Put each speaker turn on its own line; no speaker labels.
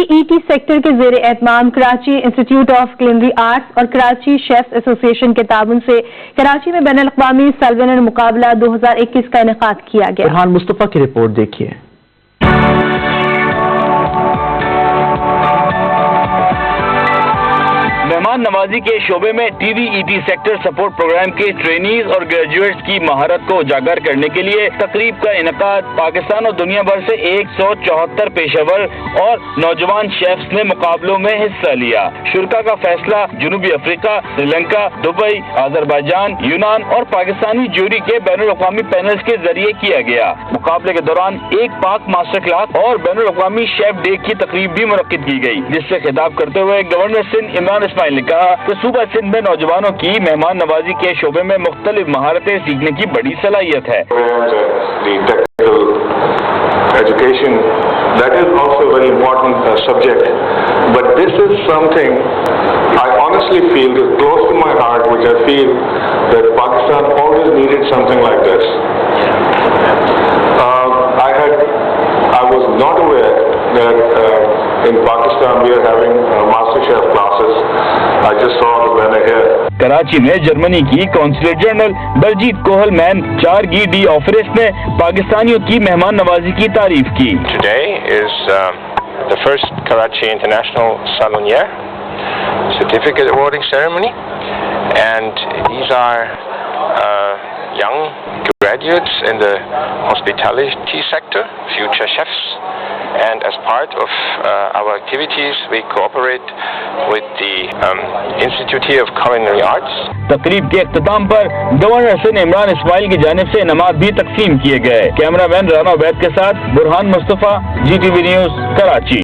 TVET sector के ज़ेरे एहतमाम Karachi institute of क्लिनरी arts और कराची शेफ्स एसोसिएशन के ताबन से कराची में बैनुल-अक़वामी सालविनर मुकाबला 2021 का इनेकाद किया गया।
बुरहान मुस्तफा की रिपोर्ट देखिए।
मेहमान नवाजी के शोबे में TVET सेक्टर सपोर्ट प्रोग्राम के ट्रेनीज और ग्रेजुएट्स की महारत को उजागर करने के लिए तकरीब का इनेकाद पाकिस्तान और दुनिया भर से 174 पेशेवर और नौजवान शेफ्स ने मुकाबलों में हिस्सा लिया। शुरा का फैसला जनूबी अफ्रीका, श्रीलंका, दुबई, अजरबैजान, यूनान और पाकिस्तानी जूरी के बैनुल-अक़वामी पैनल्स के जरिए किया गया। मुकाबले के दौरान एक पाक मास्टर क्लास और बैनुल-अक़वामी शेफ डे की तकरीब भी मुनक्किद की गई, जिससे खिताब करते हुए गवर्नर सिंध इमरान ने कहा कि सूबा सिंध में नौजवानों की मेहमान नवाजी के शोबे में मुख्तलिफ महारतें सीखने की बड़ी सलाहियत है।
Education, that is also a very important subject, but this is something I honestly feel is close to my heart, which I feel that Pakistan always needed something like this. I was not aware that in Pakistan we are having master chef classes. I just saw the banner here.
Karachi में Germany की consulate general बलजीत कोहलमैन 4 डी office ने पाकिस्तानियों की मेहमान नवाजी की तारीफ की।
Today is the first Karachi International Salonniere certificate awarding ceremony, and these are young graduates in the hospitality sector, future chefs, and as part of our activities we cooperate with the Institute of Culinary Arts.
तकरीब के इख्तिताम पर governor Sindh Imran Ismail की जानिब से इनामात भी तकसीम किए गए। कैमरामैन राना उबैद के साथ बुरहान मुस्तफा, GTV न्यूज़, कराची।